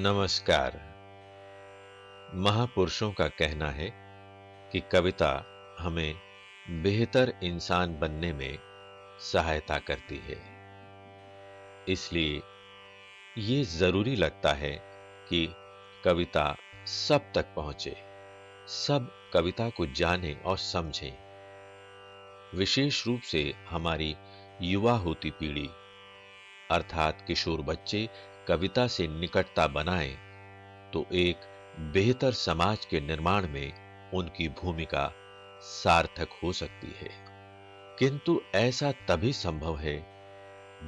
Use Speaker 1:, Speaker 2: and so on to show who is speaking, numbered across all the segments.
Speaker 1: नमस्कार। महापुरुषों का कहना है कि कविता हमें बेहतर इंसान बनने में सहायता करती है। इसलिए ये जरूरी लगता है कि कविता सब तक पहुंचे, सब कविता को जानें और समझें। विशेष रूप से हमारी युवा होती पीढ़ी अर्थात किशोर बच्चे कविता से निकटता बनाएं तो एक बेहतर समाज के निर्माण में उनकी भूमिका सार्थक हो सकती है। किंतु ऐसा तभी संभव है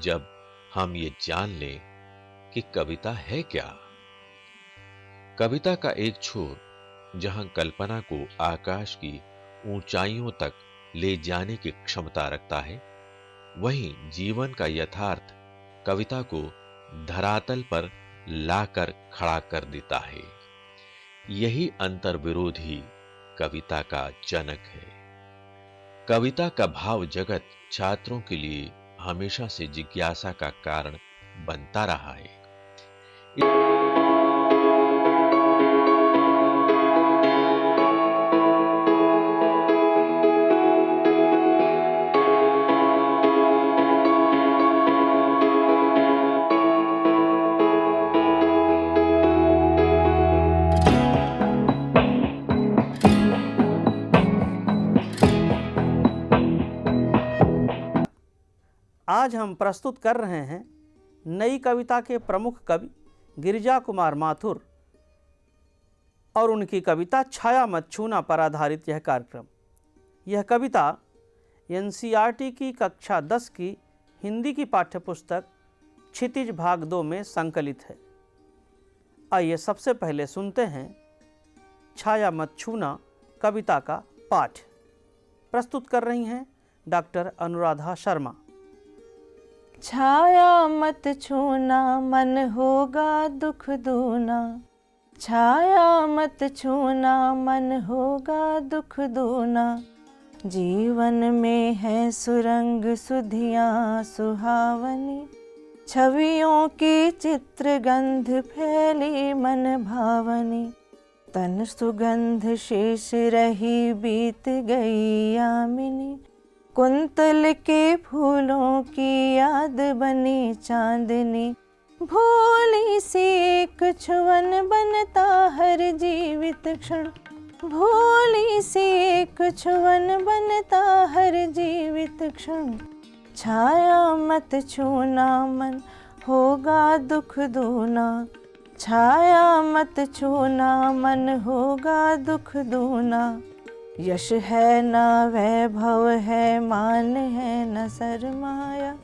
Speaker 1: जब हम ये जान लें कि कविता है क्या। कविता का एक छोर जहां कल्पना को आकाश की ऊंचाइयों तक ले जाने की क्षमता रखता है, वहीं जीवन का यथार्थ कविता को धरातल पर लाकर खड़ा कर देता है। यही अंतर्विरोध ही कविता का जनक है। कविता का भाव जगत छात्रों के लिए हमेशा से जिज्ञासा का कारण बनता रहा है।
Speaker 2: आज हम प्रस्तुत कर रहे हैं नई कविता के प्रमुख कवि गिरिजा कुमार माथुर और उनकी कविता छाया मत छूना पर आधारित यह कार्यक्रम। यह कविता एनसीईआरटी की कक्षा 10 की हिंदी की पाठ्यपुस्तक क्षितिज भाग 2 में संकलित है। आइए सबसे पहले सुनते हैं छाया मत छूना कविता का पाठ। प्रस्तुत कर रही हैं डॉक्टर अनुराधा शर्मा।
Speaker 3: छाया मत छूना मन होगा दुख दूना, छाया मत छूना मन होगा दुख दूना। जीवन में है सुरंग सुधियाँ सुहावनी, छवियों की चित्र गंध फैली मन भावनी। तन सुगंध शेष रही बीत गई यामिनी, कुंतल के फूलों की याद बनी चांदनी। भोली सी एक छुवन बनता हर जीवित क्षण, भोली सी एक छुवन बनता हर जीवित क्षण। छाया मत छूना मन होगा दुख दूना, छाया मत छूना मन होगा दुख दूना। यश है न वैभव है, मान है न सरमाया,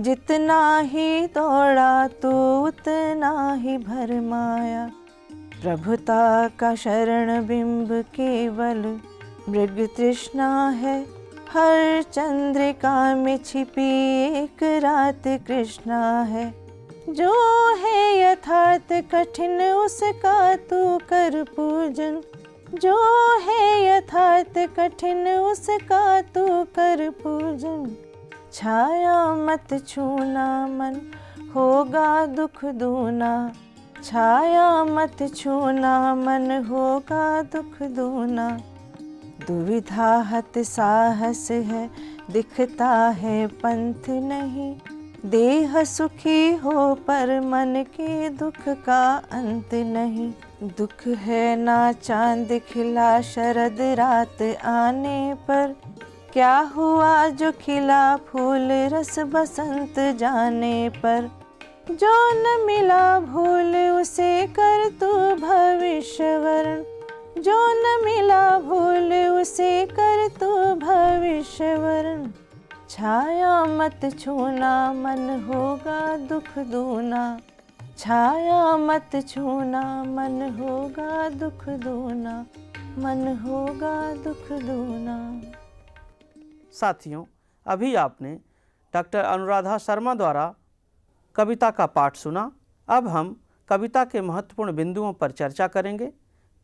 Speaker 3: जितना ही दौड़ा तू उतना ही भरमाया। प्रभुता का शरण बिंब केवल मृग तृष्णा है, हर चंद्रिका में छिपी एक रात कृष्णा है। जो है यथार्थ कठिन उसका तू कर पूजन, जो है यथार्थ कठिन उसका तू कर पूजन। छाया मत छूना मन होगा दुख दूना, छाया मत छूना मन होगा दुख दूना। दुविधा हत साहस है दिखता है पंथ नहीं, देह सुखी हो पर मन के दुख का अंत नहीं। दुख है ना चांद खिला शरद रात आने पर, क्या हुआ जो खिला फूल रस बसंत जाने पर। जो न मिला भूल उसे कर तू भविष्य वरण, जो न मिला भूल उसे कर तू भविष्य वरण। छाया मत छूना मन होगा दुख दूना, छाया मत छूना मन होगा दुख दूना, मन होगा दुख दूना।
Speaker 2: साथियों, अभी आपने डॉक्टर अनुराधा शर्मा द्वारा कविता का पाठ सुना। अब हम कविता के महत्वपूर्ण बिंदुओं पर चर्चा करेंगे।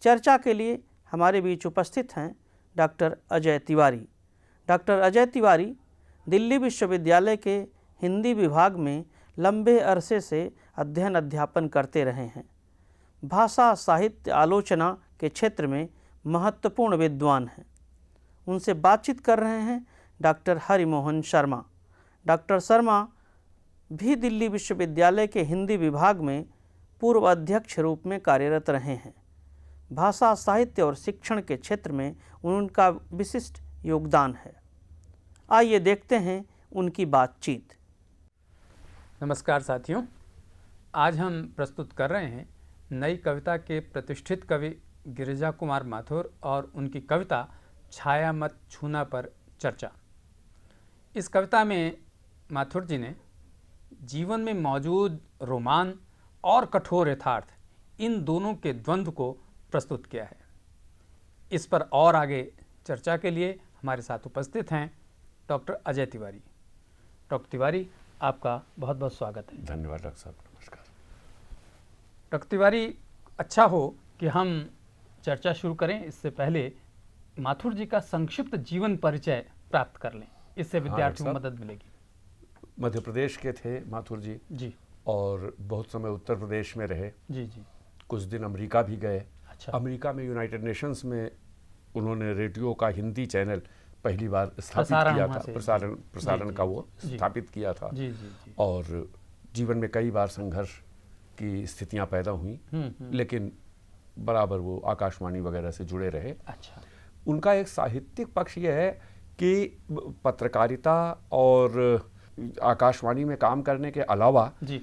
Speaker 2: चर्चा के लिए हमारे बीच उपस्थित हैं डॉक्टर अजय तिवारी। डॉक्टर अजय तिवारी दिल्ली विश्वविद्यालय के हिंदी विभाग में लंबे अरसे से अध्ययन अध्यापन करते रहे हैं। भाषा साहित्य आलोचना के क्षेत्र में महत्वपूर्ण विद्वान हैं। उनसे बातचीत कर रहे हैं डॉक्टर हरिमोहन शर्मा। डॉक्टर शर्मा भी दिल्ली विश्वविद्यालय के हिंदी विभाग में पूर्व अध्यक्ष रूप में कार्यरत रहे हैं। भाषा साहित्य और शिक्षण के क्षेत्र में उनका विशिष्ट योगदान है। आइए देखते हैं उनकी बातचीत।
Speaker 4: नमस्कार साथियों, आज हम प्रस्तुत कर रहे हैं नई कविता के प्रतिष्ठित कवि गिरिजा कुमार माथुर और उनकी कविता छाया मत छूना पर चर्चा। इस कविता में माथुर जी ने जीवन में मौजूद रोमान और कठोर यथार्थ, इन दोनों के द्वंद्व को प्रस्तुत किया है। इस पर और आगे चर्चा के लिए हमारे साथ उपस्थित हैं डॉक्टर अजय तिवारी। डॉक्टर तिवारी, आपका बहुत बहुत स्वागत है।
Speaker 5: धन्यवाद डॉक्टर साहब, नमस्कार।
Speaker 4: डॉक्टर तिवारी, अच्छा हो कि हम चर्चा शुरू करें इससे पहले माथुर जी का संक्षिप्त जीवन परिचय प्राप्त कर लें, इससे विद्यार्थियों को मदद मिलेगी।
Speaker 5: मध्य प्रदेश के थे माथुर जी
Speaker 4: जी,
Speaker 5: और बहुत समय उत्तर प्रदेश में रहे।
Speaker 4: जी जी,
Speaker 5: कुछ दिन अमेरिका भी गए।
Speaker 4: अच्छा।
Speaker 5: अमेरिका में यूनाइटेड नेशंस में उन्होंने रेडियो का हिंदी चैनल पहली बार स्थापित
Speaker 4: प्रसारण
Speaker 5: किया
Speaker 4: वहाँ
Speaker 5: था।
Speaker 4: से।
Speaker 5: प्रसारण
Speaker 4: जी,
Speaker 5: का वो
Speaker 4: जी।
Speaker 5: स्थापित किया था।
Speaker 4: जी जी जी।
Speaker 5: और जीवन में कई बार संघर्ष की स्थितियां पैदा हुई, लेकिन बराबर वो आकाशवाणी वगैरह से जुड़े रहे।
Speaker 4: अच्छा।
Speaker 5: उनका एक साहित्यिक पक्ष ये है कि पत्रकारिता और आकाशवाणी में काम करने के अलावा
Speaker 4: जी,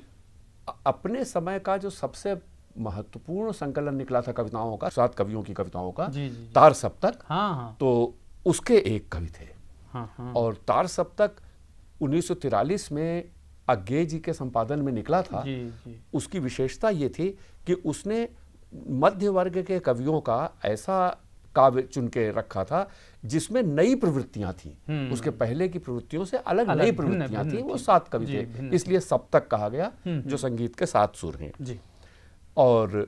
Speaker 5: अपने समय का जो सबसे महत्वपूर्ण संकलन निकला था कविताओं का, 7 कवियों की कविताओं का,
Speaker 4: जी जी,
Speaker 5: तार सप्तक,
Speaker 4: हाँ हाँ
Speaker 5: तो उसके एक कवि थे।
Speaker 4: हाँ हाँ,
Speaker 5: और तार सप्तक 1943 में अज्ञे जी के संपादन में निकला था।
Speaker 4: जी जी,
Speaker 5: उसकी विशेषता ये थी कि उसने मध्य वर्ग के कवियों का ऐसा काव्य चुन के रखा था जिसमें नई प्रवृत्तियां थी। उसके पहले की प्रवृत्तियों से अलग नई प्रवृत्तियां थी। वो 7 कवि
Speaker 4: जी,
Speaker 5: थे,
Speaker 4: भिन्न
Speaker 5: इसलिए सप्तक कहा गया, जो संगीत के 7 सुर हैं।
Speaker 4: जी,
Speaker 5: और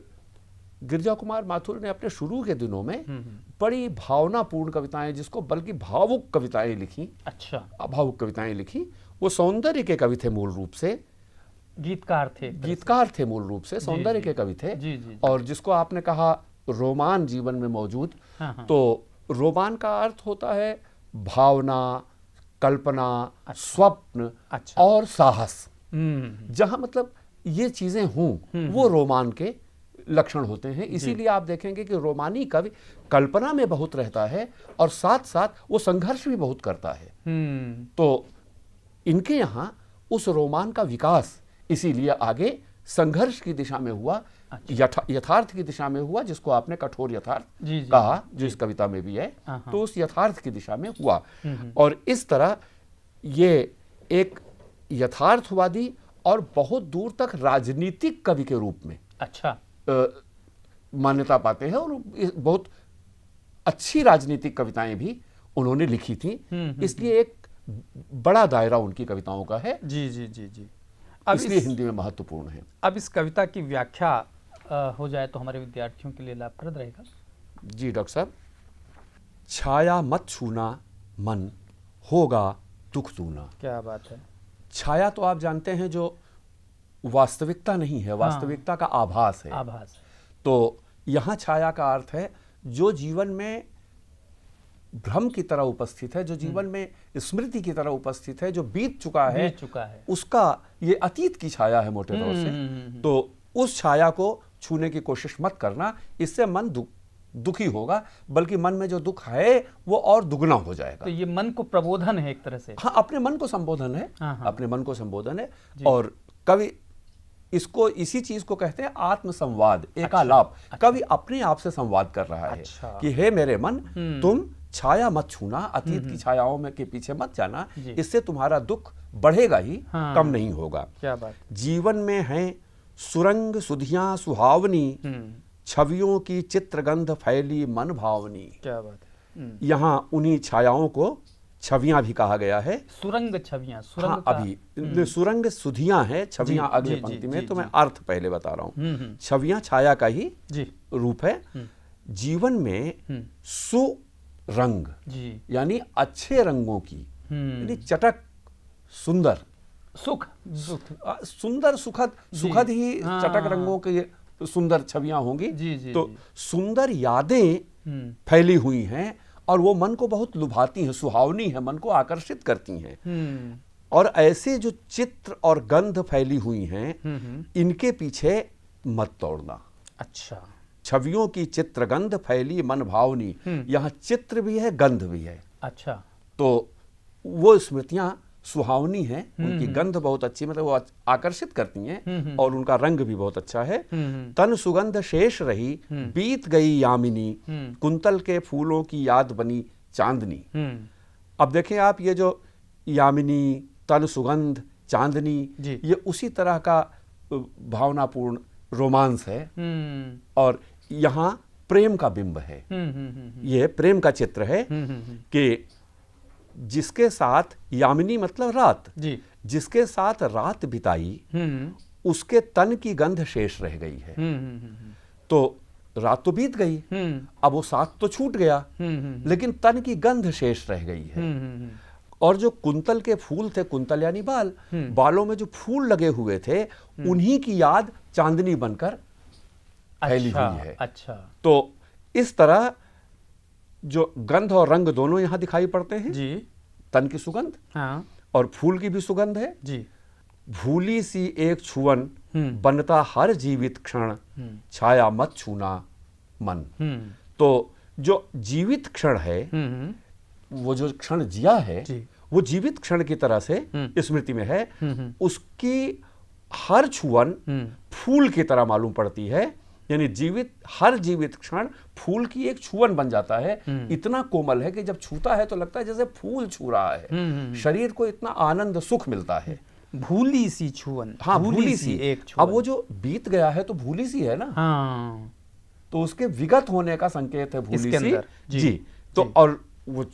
Speaker 5: गिरिजा कुमार माथुर ने अपने शुरू के दिनों में बड़ी भावनापूर्ण कविताएं, जिसको बल्कि भावुक कविताएं लिखी,
Speaker 4: अच्छा,
Speaker 5: भावुक कविताएं लिखी। वो सौंदर्य के कवि थे मूल रूप से,
Speaker 4: गीतकार थे
Speaker 5: मूल रूप से, सौंदर्य के कवि थे।
Speaker 4: जी जी,
Speaker 5: और जिसको आपने कहा रोमान जीवन में मौजूद,
Speaker 4: हाँ हाँ,
Speaker 5: तो रोमान का अर्थ होता है भावना, कल्पना, स्वप्न
Speaker 4: अच्छा,
Speaker 5: और साहस। जहां मतलब ये चीजें हों, वो रोमान के लक्षण होते हैं। इसीलिए आप देखेंगे कि रोमानी कवि कल्पना में बहुत रहता है और साथ साथ वो संघर्ष भी बहुत करता है। तो इनके यहाँ उस रोमान का विकास इसीलिए आगे संघर्ष की दिशा में हुआ, यथार्थ की दिशा में हुआ, जिसको आपने कठोर यथार्थ कहा, जो इस कविता में भी है। तो उस यथार्थ की दिशा में हुआ। और इस तरह ये एक यथार्थवादी और बहुत दूर तक राजनीतिक कवि के रूप में
Speaker 4: अच्छा
Speaker 5: मान्यता पाते हैं। और बहुत अच्छी राजनीतिक कविताएं भी उन्होंने लिखी थी। इसलिए एक बड़ा दायरा उनकी कविताओं का है।
Speaker 4: जी जी जी जी,
Speaker 5: इसलिए हिंदी में महत्वपूर्ण है।
Speaker 4: अब इस कविता की व्याख्या हो जाए तो हमारे विद्यार्थियों के लिए लाभप्रद रहेगा।
Speaker 5: जी डॉक्टर साहब, छाया मत छूना मन होगा दुख दूना।
Speaker 4: क्या बात है।
Speaker 5: छाया तो आप जानते हैं जो वास्तविकता नहीं है, वास्तविकता का आभास है।
Speaker 4: आभास।
Speaker 5: तो यहाँ छाया का अर्थ है जो जीवन में भ्रम की तरह उपस्थित है, जो जीवन में स्मृति की तरह उपस्थित है, जो बीत चुका है, उसका ये अतीत की छाया है मोटे तौर से। तो उस छाया को छूने की कोशिश मत करना, इससे मन दुखी होगा, बल्कि मन में जो दुख है वो और दुगना हो जाएगा।
Speaker 4: तो ये मन को प्रबोधन है एक तरह से।
Speaker 5: हाँ, अपने मन को संबोधन है। अपने मन को संबोधन है। और कवि इसको, इसी चीज को कहते हैं आत्मसंवाद, एकालाप। कवि अपने आप से संवाद कर रहा है कि हे मेरे मन, तुम छाया मत छूना, अतीत की छायाओं में के पीछे मत जाना, इससे तुम्हारा दुख बढ़ेगा ही, कम नहीं होगा।
Speaker 4: क्या बात।
Speaker 5: जीवन में है सुरंग सुधियां सुहावनी, छवियों की चित्रगंध फैली मन भावनी।
Speaker 4: क्या बात है।
Speaker 5: यहाँ उन्हीं छायाओं को छवियां भी कहा गया है।
Speaker 4: सुरंग छवियां,
Speaker 5: हाँ, अभी सुरंग सुधियां हैं, छवियां अगले पंक्ति में। तो मैं अर्थ पहले बता रहा हूँ। छवियां छाया का ही रूप है। जीवन में सुरंग यानी अच्छे रंगों की, यानी चटक, सुंदर,
Speaker 4: सुख,
Speaker 5: सुंदर, सुखद ही चटक रंगों के सुंदर छवियां होंगी।
Speaker 4: जी, जी,
Speaker 5: तो
Speaker 4: जी।
Speaker 5: सुंदर यादें फैली हुई हैं और वो मन को बहुत लुभाती हैं, सुहावनी है, मन को आकर्षित करती हैं। और ऐसे जो चित्र और गंध फैली हुई हैं, इनके पीछे मत दौड़ना।
Speaker 4: अच्छा।
Speaker 5: छवियों की चित्रगंध फैली मन भावनी, यहाँ चित्र भी है, गंध भी है।
Speaker 4: अच्छा।
Speaker 5: तो वो स्मृतियां सुहावनी हैं, उनकी गंध बहुत अच्छी, मतलब वो आकर्षित करती हैं, और उनका रंग भी बहुत अच्छा है। तन सुगंध शेष रही, बीत गई यामिनी, कुंतल के फूलों की याद बनी चांदनी। अब देखें आप, ये जो यामिनी, तन सुगंध, चांदनी, ये उसी तरह का भावनापूर्ण रोमांस है, और यहाँ प्रेम का बिंब है। ये प्रेम का चित्र है कि जिसके साथ, यामिनी मतलब रात, जिसके साथ रात बिताई, उसके तन की गंध शेष रह गई है। तो रात तो बीत गई, अब वो साथ तो छूट गया, लेकिन तन की गंध शेष रह गई है। और जो कुंतल के फूल थे, कुंतल यानी बाल, बालों में जो फूल लगे हुए थे, उन्हीं की याद चांदनी बनकर फैली हुई है।
Speaker 4: अच्छा।
Speaker 5: तो इस तरह जो गंध और रंग दोनों यहां दिखाई पड़ते हैं
Speaker 4: जी।
Speaker 5: तन की सुगंध,
Speaker 4: हाँ।
Speaker 5: और फूल की भी सुगंध है
Speaker 4: जी।
Speaker 5: भूली सी एक छुअन, बनता हर जीवित क्षण, छाया मत छूना मन। तो जो जीवित क्षण है, वो जो क्षण जिया है, वो जीवित क्षण की तरह से स्मृति में है। उसकी हर छुअन फूल की तरह मालूम पड़ती है, यानी हर जीवित क्षण फूल की एक छुअन बन जाता है। इतना कोमल है कि जब छूता है तो लगता है जैसे फूल छू रहा है। शरीर को इतना आनंद सुख मिलता है।
Speaker 4: भूली सी छुअन।
Speaker 5: हाँ, भूली सी
Speaker 4: एक छुअन।
Speaker 5: अब वो जो बीत गया है तो भूली सी है ना।
Speaker 4: हाँ।
Speaker 5: तो उसके विगत होने का संकेत है भूली सी।
Speaker 4: जी।
Speaker 5: तो और वो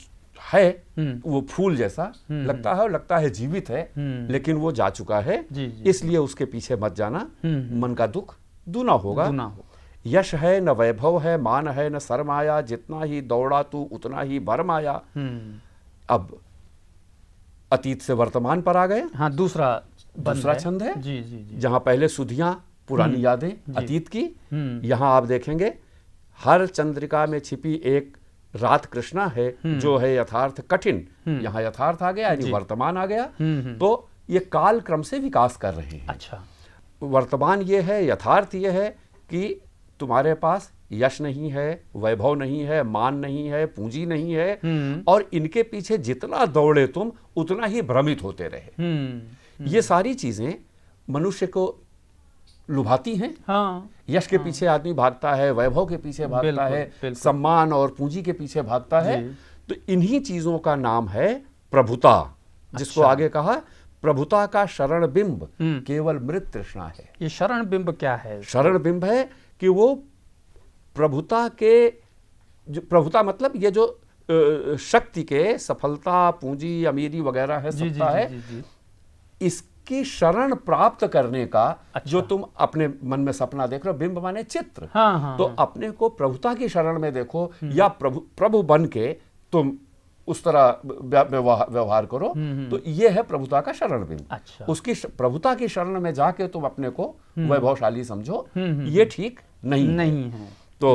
Speaker 5: है, वो फूल जैसा लगता है, और लगता है जीवित है, लेकिन वो जा चुका है। इसलिए उसके पीछे मत जाना, मन का दुख दूना होगा। यश है न वैभव है, मान है न सरमाया, जितना ही दौड़ा तू उतना ही भरमाया। अब अतीत से वर्तमान पर आ गए।
Speaker 4: हाँ, दूसरा
Speaker 5: छंद है।
Speaker 4: जी जी जी।
Speaker 5: जहां पहले सुधियां, पुरानी यादें अतीत की, यहां आप देखेंगे हर चंद्रिका में छिपी एक रात कृष्णा है, जो है यथार्थ कठिन। यहाँ यथार्थ आ गया, यानी वर्तमान आ गया। तो ये काल क्रम से विकास कर रहे हैं।
Speaker 4: अच्छा।
Speaker 5: वर्तमान ये है, यथार्थ ये है कि तुम्हारे पास यश नहीं है, वैभव नहीं है, मान नहीं है, पूंजी नहीं है, और इनके पीछे जितना दौड़े तुम उतना ही भ्रमित होते रहे। ये सारी चीजें मनुष्य को लुभाती हैं।
Speaker 4: हाँ।
Speaker 5: यश के पीछे आदमी भागता है, वैभव के पीछे भागता है, सम्मान और पूंजी के पीछे भागता है। तो इन्हीं चीजों का नाम है प्रभुता, जिसको आगे कहा प्रभुता का शरण बिंब केवल मृत तृष्णा है।
Speaker 4: ये शरण बिंब क्या है?
Speaker 5: शरण बिंब है कि वो प्रभुता के, जो प्रभुता मतलब ये जो शक्ति के, सफलता, पूंजी, अमीरी वगैरह है, सत्ता है, इसकी शरण प्राप्त करने का जो तुम अपने मन में सपना देख रहे हो, बिंब माने चित्र। तो अपने को प्रभुता की शरण में देखो, या प्रभु बन के तुम उस तरह व्यवहार करो। तो ये है प्रभुता का शरण बिंब।
Speaker 4: अच्छा।
Speaker 5: उसकी प्रभुता की शरण में जाके तुम अपने को वैभवशाली समझो, ये ठीक नहीं है। तो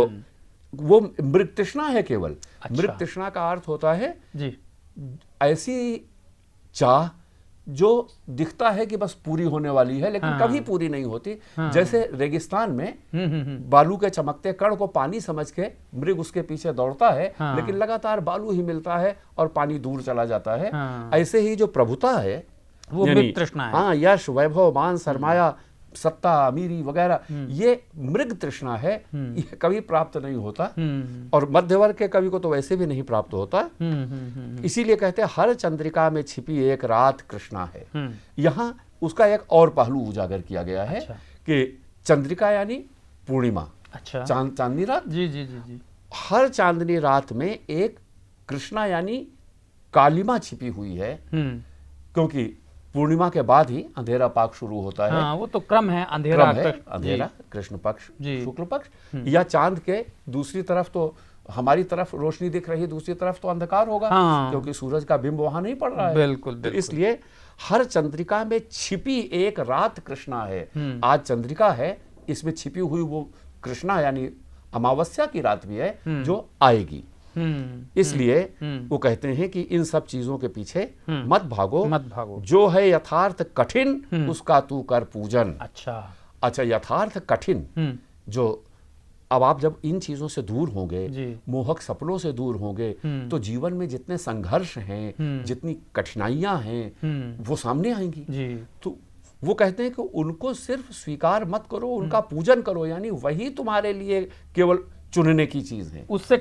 Speaker 5: वो मृग तृष्णा है केवल।
Speaker 4: अच्छा।
Speaker 5: मृग तृष्णा का अर्थ होता है
Speaker 4: जी
Speaker 5: ऐसी चाह जो दिखता है कि बस पूरी होने वाली है, लेकिन कभी पूरी नहीं होती। जैसे रेगिस्तान में बालू के चमकते कण को पानी समझ के मृग उसके पीछे दौड़ता है, लेकिन लगातार बालू ही मिलता है और पानी दूर चला जाता है। ऐसे ही जो प्रभुता है
Speaker 4: वो मृग तृष्णा है।
Speaker 5: हाँ, यश, वैभव, मान, सरमाया, सत्ता, अमीरी वगैरह, ये मृग तृष्णा है। ये कभी प्राप्त नहीं होता, और मध्य वर्ग के कवि को तो वैसे भी नहीं प्राप्त होता। इसीलिए कहते हैं हर चंद्रिका में छिपी एक रात कृष्णा है। यहाँ उसका एक और पहलू उजागर किया गया है। अच्छा। कि चंद्रिका यानी पूर्णिमा। अच्छा। चांदनी रात।
Speaker 4: जी जी जी जी।
Speaker 5: हर चांदनी रात में एक कृष्णा यानी कालिमा छिपी हुई है, क्योंकि पूर्णिमा के बाद ही अंधेरा पाक शुरू होता है।
Speaker 4: हाँ, वो तो क्रम है। अंधेरा
Speaker 5: कृष्ण पक्ष, शुक्ल पक्ष, या चांद के दूसरी तरफ तो हमारी तरफ रोशनी दिख रही है, दूसरी तरफ तो अंधकार होगा। हाँ। क्योंकि सूरज का बिंब वहां नहीं पड़ रहा है।
Speaker 4: बिल्कुल।
Speaker 5: तो इसलिए हर चंद्रिका में छिपी एक रात कृष्णा है। आज चंद्रिका है, इसमें छिपी हुई वो कृष्णा यानी अमावस्या की रात भी है जो आएगी। इसलिए वो कहते हैं कि इन सब चीजों के पीछे मत भागो, जो है यथार्थ कठिन उसका तू कर पूजन। अच्छा, यथार्थ कठिन जो, अब आप जब इन चीजों से दूर होंगे, मोहक सपनों से दूर होंगे, तो जीवन में जितने संघर्ष हैं, जितनी कठिनाइयां हैं, वो सामने आएंगी। तो वो कहते हैं कि उनको सिर्फ स्वीकार मत करो, उनका पूजन करो, यानी वही तुम्हारे लिए केवल चुनने की चीज है।
Speaker 4: उससे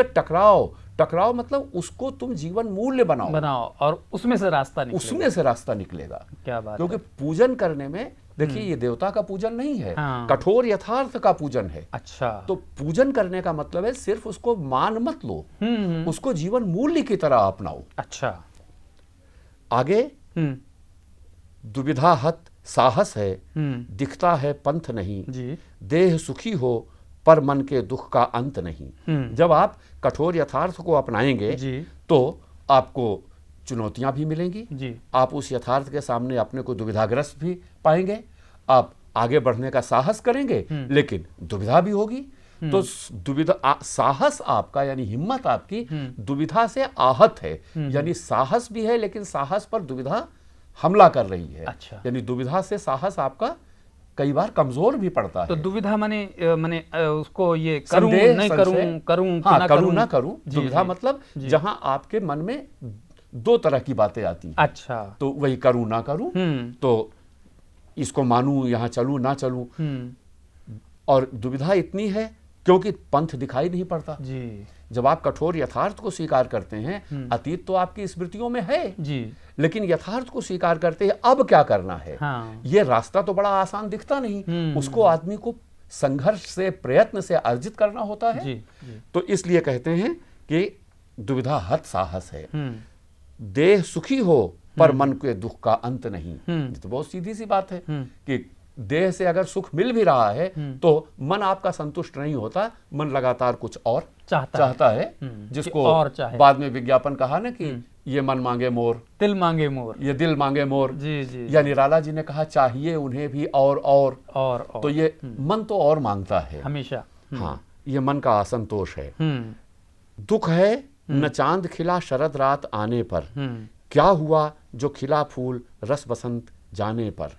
Speaker 5: टकराओ मतलब उसको तुम जीवन मूल्य बनाओ
Speaker 4: और उसमें से रास्ता
Speaker 5: निकलेगा।
Speaker 4: क्या बात
Speaker 5: क्योंकि पूजन करने में देखिए ये देवता का पूजन नहीं है, कठोर यथार्थ का पूजन है।
Speaker 4: अच्छा,
Speaker 5: तो पूजन करने का मतलब है सिर्फ उसको मान मत लो, उसको जीवन मूल्य की तरह अपनाओ।
Speaker 4: अच्छा,
Speaker 5: आगे दुविधा हत साहस है, दिखता है पंथ नहीं, देह सुखी हो पर मन के दुख का अंत नहीं। जब आप कठोर यथार्थ को अपनाएंगे तो आपको चुनौतियां भी मिलेंगी, आप उस यथार्थ के सामने अपने को दुविधाग्रस्त भी पाएंगे, आप आगे बढ़ने का साहस करेंगे लेकिन दुविधा भी होगी। तो दुविधा साहस आपका यानी हिम्मत आपकी दुविधा से आहत है, यानी साहस भी है लेकिन साहस पर दुविधा हमला कर रही है।
Speaker 4: अच्छा।
Speaker 5: यानी दुविधा से साहस आपका कई बार कमजोर भी पड़ता है।
Speaker 4: तो दुविधा माने उसको ये करूं नहीं करूं
Speaker 5: ना करूं। दुविधा मतलब जहां आपके मन में दो तरह की बातें आती हैं।
Speaker 4: अच्छा,
Speaker 5: तो वही करूं ना करूं, तो इसको मानूं यहाँ चलूं ना चलूं। और दुविधा इतनी है क्योंकि पंथ दिखाई नहीं पड़ता जी। जब आप कठोर यथार्थ को स्वीकार करते हैं, अतीत तो आपकी स्मृतियों में है जी, लेकिन यथार्थ को स्वीकार करते हैं अब क्या करना है। ये रास्ता तो बड़ा आसान दिखता नहीं, उसको आदमी को संघर्ष से प्रयत्न से अर्जित करना होता है जी। तो इसलिए कहते हैं कि दुविधा हत साहस है, देह सुखी हो पर मन के दुख का अंत नहीं। ये तो बहुत सीधी सी बात है कि देह से अगर सुख मिल भी रहा है तो मन आपका संतुष्ट नहीं होता, मन लगातार कुछ और चाहता है जिसको और बाद में विज्ञापन कहा ना कि ये मन मांगे मोर,
Speaker 4: दिल मांगे मोर,
Speaker 5: ये दिल मांगे मोर
Speaker 4: जी।
Speaker 5: या निराला जी ने कहा चाहिए उन्हें भी और। तो ये मन तो और मांगता है
Speaker 4: हमेशा।
Speaker 5: हाँ, ये मन का असंतोष है। दुख है न चांद खिला शरद रात आने पर, क्या हुआ जो खिला फूल रस बसंत जाने पर।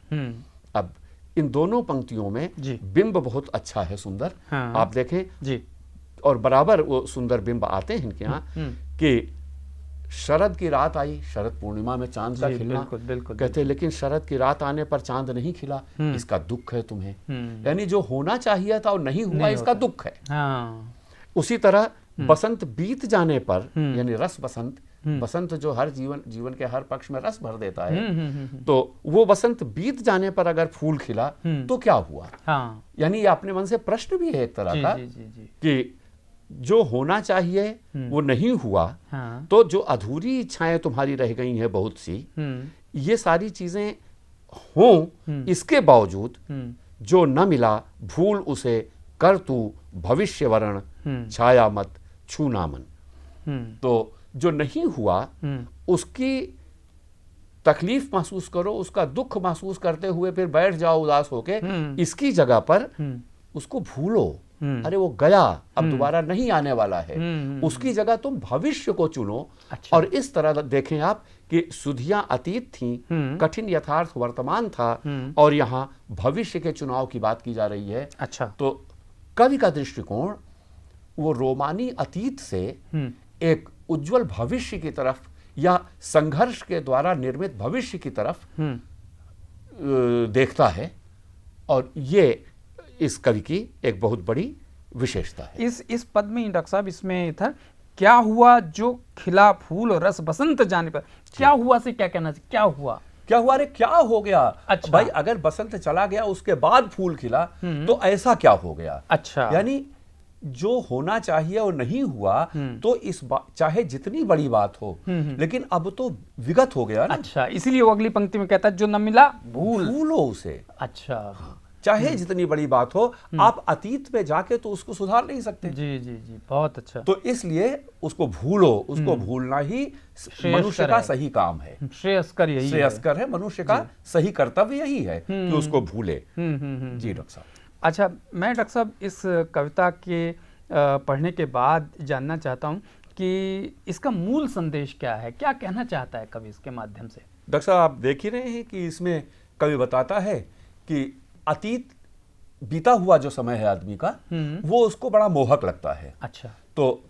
Speaker 5: अब इन दोनों पंक्तियों में बिंब बहुत अच्छा है, सुंदर। आप देखें जी, और बराबर वो सुंदर बिंब आते हैं इनके यहाँ कि शरद की रात आई, शरद पूर्णिमा में चांद का खिलना, बिल्कुल कहते हैं लेकिन शरद की रात आने पर चांद नहीं खिला, इसका दुख है तुम्हें। यानी जो होना चाहिए था और नहीं हुआ, इसका दुख है। उसी तरह बसंत बीत जाने पर, यानी रस बसंत, बसंत जो हर जीवन के हर पक्ष में रस भर देता है, तो वो बसंत बीत जाने पर अगर फूल खिला तो क्या हुआ। यानी ये अपने मन से प्रश्न भी है एक तरह का कि जो होना चाहिए वो नहीं हुआ, तो जो अधूरी इच्छाएं तुम्हारी रह गई हैं बहुत सी, ये सारी चीजें हों इसके बावजूद जो न मिला भूल उसे, कर तू भविष्य वरण, छाया मत छूना मन। तो जो नहीं हुआ उसकी तकलीफ महसूस करो, उसका दुख महसूस करते हुए फिर बैठ जाओ उदास होके, इसकी जगह पर उसको भूलो। अरे वो गया, अब दोबारा नहीं आने वाला है, उसकी जगह तुम भविष्य को चुनो। अच्छा। और इस तरह देखें आप कि सुधियां अतीत थी, कठिन यथार्थ वर्तमान था, और यहाँ भविष्य के चुनाव की बात की जा रही है। अच्छा। तो कवि का दृष्टिकोण वो रोमानी अतीत से एक उज्जवल भविष्य की तरफ या संघर्ष के द्वारा निर्मित भविष्य की तरफ देखता है, और ये इस कवि की एक बहुत बड़ी विशेषता है।
Speaker 4: इस पद में डॉक्टर साहब इसमें था क्या हुआ जो खिला फूल और रस बसंत जाने पर, क्या हुआ से क्या कहना चाहिए, क्या हुआ
Speaker 5: अरे क्या हो गया।
Speaker 4: अच्छा।
Speaker 5: भाई अगर बसंत चला गया उसके बाद फूल खिला तो ऐसा क्या हो गया।
Speaker 4: अच्छा।
Speaker 5: यानी जो होना चाहिए और नहीं हुआ, तो इस चाहे जितनी बड़ी बात हो, लेकिन अब तो विगत हो गया ना।
Speaker 4: अच्छा, इसीलिए वो अगली पंक्ति में कहता है जो न मिला भूलो
Speaker 5: उसे।
Speaker 4: अच्छा।
Speaker 5: हाँ, चाहे जितनी बड़ी बात हो, आप अतीत में जाके तो उसको सुधार नहीं सकते।
Speaker 4: जी जी जी, बहुत अच्छा।
Speaker 5: तो इसलिए उसको भूलो, उसको भूलना ही मनुष्य का सही काम है,
Speaker 4: श्रेयस्कर यही
Speaker 5: श्रेयस्कर है, मनुष्य का सही कर्तव्य यही है कि उसको भूले। जी डॉक्टर साहब।
Speaker 4: अच्छा, मैं डॉक्टर साहब इस कविता के पढ़ने के बाद जानना चाहता हूँ कि इसका मूल संदेश क्या है, क्या कहना चाहता है कवि इसके माध्यम से?
Speaker 5: डॉक्टर साहब, आप देख ही रहे हैं कि इसमें कवि बताता है कि अतीत बीता हुआ जो समय है आदमी का, वो उसको बड़ा मोहक लगता है।
Speaker 4: अच्छा।
Speaker 5: तो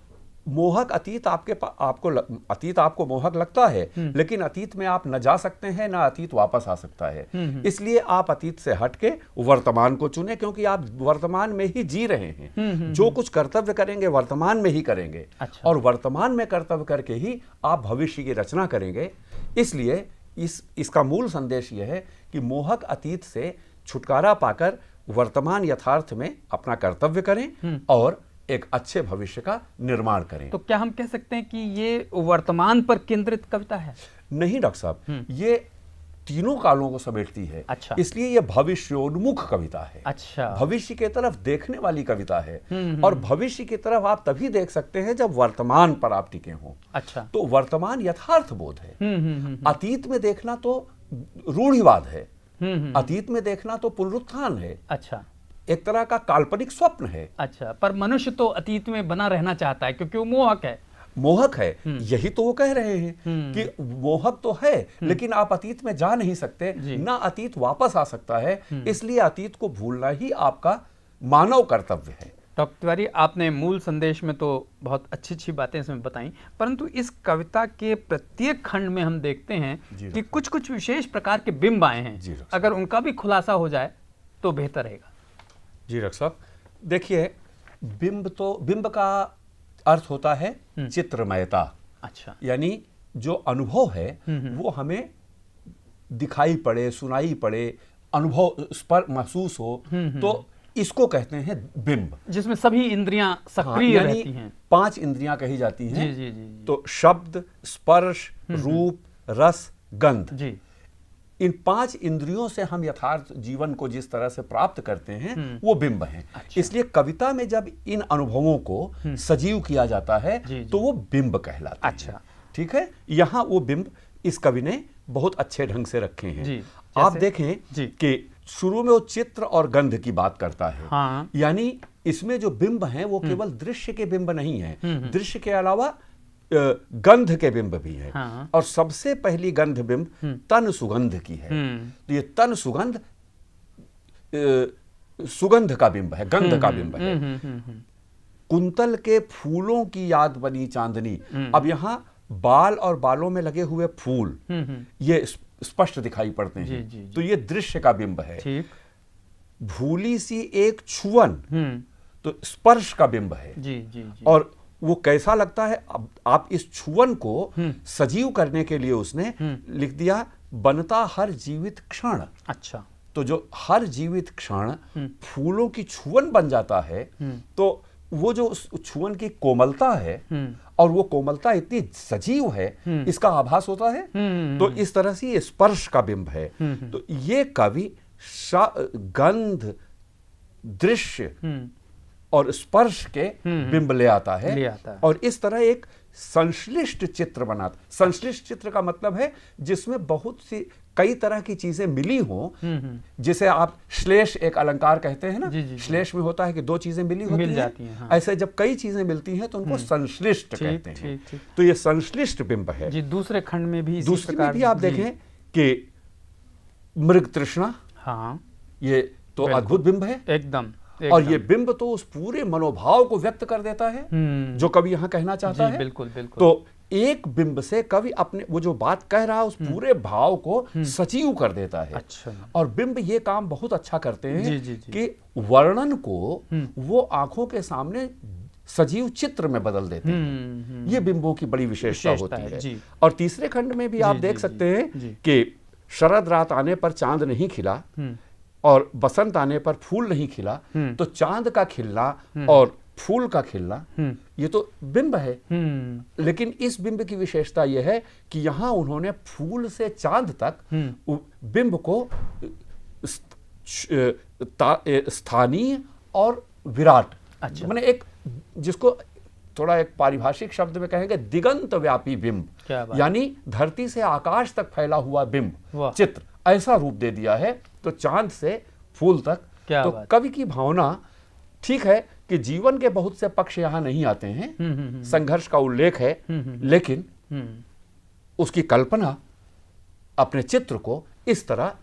Speaker 5: मोहक अतीत अतीत आपको मोहक लगता है, लेकिन अतीत में आप न जा सकते हैं, ना अतीत वापस आ सकता है। इसलिए आप अतीत से हटके वर्तमान को चुने, क्योंकि आप वर्तमान में ही जी रहे हैं। जो कुछ कर्तव्य करेंगे वर्तमान में ही करेंगे।
Speaker 4: अच्छा।
Speaker 5: और वर्तमान में कर्तव्य करके ही आप भविष्य की रचना करेंगे। इसलिए इसका मूल संदेश यह है कि मोहक अतीत से छुटकारा पाकर वर्तमान यथार्थ में अपना कर्तव्य करें और एक अच्छे भविष्य का निर्माण करें।
Speaker 4: तो क्या हम कह सकते हैं कि ये वर्तमान पर केंद्रित कविता है?
Speaker 5: नहीं डॉक्टर साहब, ये तीनों कालों को समेटती है।
Speaker 4: अच्छा।
Speaker 5: इसलिए ये भविष्योन्मुख कविता है।
Speaker 4: अच्छा।
Speaker 5: भविष्य की तरफ देखने वाली कविता है। और भविष्य की तरफ आप तभी देख सकते हैं जब वर्तमान पर आप टिके हों।
Speaker 4: अच्छा।
Speaker 5: तो वर्तमान यथार्थ बोध है। अतीत में देखना तो रूढ़िवाद है। अतीत में देखना तो पुनरुत्थान है।
Speaker 4: अच्छा।
Speaker 5: एक तरह का काल्पनिक स्वप्न है।
Speaker 4: अच्छा, पर मनुष्य तो अतीत में बना रहना चाहता है क्योंकि वो मोहक है।
Speaker 5: मोहक है, यही तो वो कह रहे हैं कि मोहक तो है, लेकिन आप अतीत में जा नहीं सकते, ना अतीत वापस आ सकता है। इसलिए अतीत को भूलना ही आपका मानव कर्तव्य है।
Speaker 4: डॉक्टर तिवारी, आपने मूल संदेश में तो बहुत अच्छी अच्छी बातें इसमें बताई, परंतु इस कविता के प्रत्येक खंड में हम देखते हैं कि कुछ कुछ विशेष प्रकार के बिंब आए हैं। अगर उनका भी खुलासा हो जाए तो बेहतर रहेगा।
Speaker 5: जी डॉक्टर साहब, देखिए, बिंब का अर्थ होता है चित्रमयता।
Speaker 4: अच्छा।
Speaker 5: यानी जो अनुभव है वो हमें दिखाई पड़े, सुनाई पड़े, अनुभव स्पर महसूस हो, तो इसको कहते हैं बिंब,
Speaker 4: जिसमें सभी इंद्रियां सक्रिय रहती हैं।
Speaker 5: 5 इंद्रियां कही जाती हैं।
Speaker 4: जी जी जी।
Speaker 5: तो शब्द, स्पर्श, रूप, रस, गंध,
Speaker 4: जी,
Speaker 5: इन 5 इंद्रियों से हम यथार्थ जीवन को जिस तरह से प्राप्त करते हैं वो बिंब हैं।
Speaker 4: अच्छा।
Speaker 5: इसलिए कविता में जब इन अनुभवों को सजीव किया जाता है तो वो बिंब कहलाता है।
Speaker 4: अच्छा।
Speaker 5: ठीक है, यहाँ वो बिंब इस कवि ने बहुत अच्छे ढंग से रखे हैं।
Speaker 4: जी,
Speaker 5: आप देखें कि शुरू में वो चित्र और गंध की बात करता है।
Speaker 4: हाँ।
Speaker 5: यानी इसमें जो बिंब हैं वो केवल दृश्य के बिंब नहीं है, दृश्य के अलावा गंध के बिंब भी है।
Speaker 4: हाँ।
Speaker 5: और सबसे पहली गंध बिंब तन सुगंध की है। तो ये तन सुगंध सुगंध का बिंब है, गंध का बिंब है। कुंतल के फूलों की याद बनी चांदनी। अब यहाँ बाल और बालों में लगे हुए फूल ये स्पष्ट दिखाई पड़ते हैं।
Speaker 4: जी, जी।
Speaker 5: तो ये दृश्य का बिंब है।
Speaker 4: ठीक।
Speaker 5: भूली सी एक छुअन, तो स्पर्श का बिंब है।
Speaker 4: जी जी जी।
Speaker 5: और वो कैसा लगता है, अब आप इस छुअन को सजीव करने के लिए उसने लिख दिया, बनता हर जीवित क्षण।
Speaker 4: अच्छा।
Speaker 5: तो जो हर जीवित क्षण फूलों की छुअन बन जाता है, तो वो जो छुअन की कोमलता है और वो कोमलता इतनी सजीव है, इसका आभास होता है। तो इस तरह से ये स्पर्श का बिंब है। तो ये कवि गंध, दृश्य और स्पर्श के बिंब ले आता है। और इस तरह एक संश्लिष्ट चित्र बनाता। संश्लिष्ट चित्र का मतलब है जिसमें बहुत सी कई तरह की चीजें मिली हों, जिसे आप श्लेष एक अलंकार कहते हैं ना। श्लेष में होता है कि 2 चीजें मिल जाती हैं। हाँ। ऐसे जब कई चीजें मिलती हैं तो उनको संश्लिष्ट कहते हैं। तो ये संश्लिष्ट बिंब है।
Speaker 4: जी, दूसरे खंड में भी
Speaker 5: आप देखें कि मृग तृष्णा।
Speaker 4: हाँ,
Speaker 5: ये तो अद्भुत बिंब है
Speaker 4: एकदम।
Speaker 5: और ये बिंब तो उस पूरे मनोभाव को व्यक्त कर देता है जो कवि यहाँ कहना चाहता है।
Speaker 4: बिल्कुल बिल्कुल।
Speaker 5: तो एक बिंब से कवि अपने वो जो बात कह रहा है उस पूरे भाव को सजीव कर देता है।
Speaker 4: अच्छा।
Speaker 5: और बिंब ये काम बहुत अच्छा करते हैं।
Speaker 4: जी, जी, जी।
Speaker 5: कि वर्णन को वो आंखों के सामने सजीव चित्र में बदल देते हैं। ये बिंबों की बड़ी विशेषता होती है। और तीसरे खंड में भी आप देख सकते हैं कि शरद रात आने पर चांद नहीं खिला और बसंत आने पर फूल नहीं खिला। तो चांद का खिलना और फूल का खिलना ये तो बिंब है। लेकिन इस बिंब की विशेषता यह है कि यहाँ उन्होंने फूल से चांद तक बिंब को स्थानीय और विराट।
Speaker 4: अच्छा।
Speaker 5: मैंने एक जिसको थोड़ा एक पारिभाषिक शब्द में कहेंगे दिगंत व्यापी बिंब,
Speaker 4: क्या बात।
Speaker 5: यानी धरती से आकाश तक फैला हुआ बिंब,
Speaker 4: वाह।
Speaker 5: चित्र ऐसा रूप दे दिया है। तो चांद से फूल तक।
Speaker 4: क्या
Speaker 5: तो
Speaker 4: बात।
Speaker 5: कवि की भावना, ठीक है कि जीवन के बहुत से पक्ष यहाँ नहीं आते हैं, संघर्ष का उल्लेख है, लेकिन उसकी कल्पना अपने चित्र को इस तरह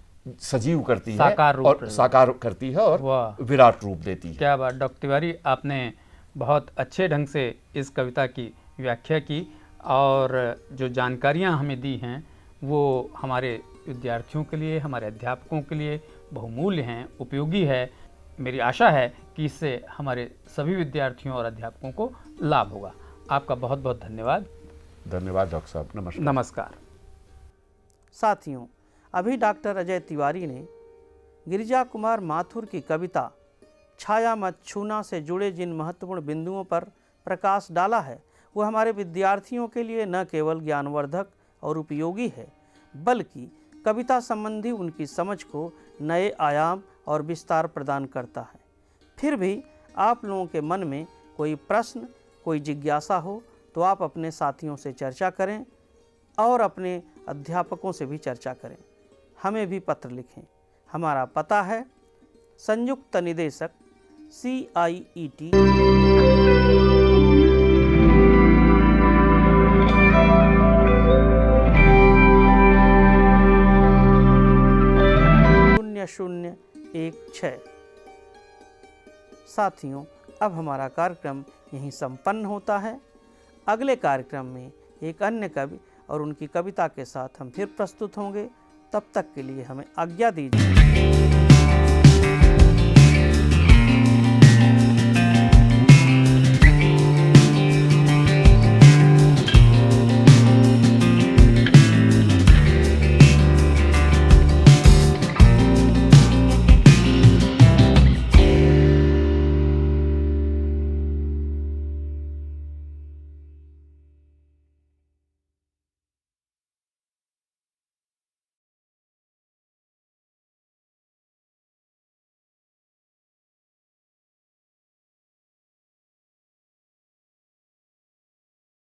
Speaker 5: सजीव करती है और साकार करती है और विराट रूप देती है।
Speaker 4: क्या बात डॉक्टर तिवारी, आपने बहुत अच्छे ढंग से इस कविता की व्याख्या की और जो जानकारियाँ हमें दी हैं वो हमारे विद्यार्थियों के लिए, हमारे अध्यापकों के लिए बहुमूल्य हैं, उपयोगी है। मेरी आशा है कि इससे हमारे सभी विद्यार्थियों और अध्यापकों को लाभ होगा। आपका बहुत बहुत धन्यवाद।
Speaker 5: धन्यवाद डॉक्टर साहब। नमस्कार।
Speaker 4: नमस्कार।
Speaker 2: साथियों, अभी डॉक्टर अजय तिवारी ने गिरिजा कुमार माथुर की कविता छाया मत छूना से जुड़े जिन महत्वपूर्ण बिंदुओं पर प्रकाश डाला है वो हमारे विद्यार्थियों के लिए न केवल ज्ञानवर्धक और उपयोगी है, बल्कि कविता संबंधी उनकी समझ को नए आयाम और विस्तार प्रदान करता है। फिर भी आप लोगों के मन में कोई प्रश्न, कोई जिज्ञासा हो तो आप अपने साथियों से चर्चा करें और अपने अध्यापकों से भी चर्चा करें। हमें भी पत्र लिखें। हमारा पता है संयुक्त निदेशक CIET, शून्य 16। साथियों, अब हमारा कार्यक्रम यहीं संपन्न होता है। अगले कार्यक्रम में एक अन्य कवि और उनकी कविता के साथ हम फिर प्रस्तुत होंगे। तब तक के लिए हमें आज्ञा दीजिए।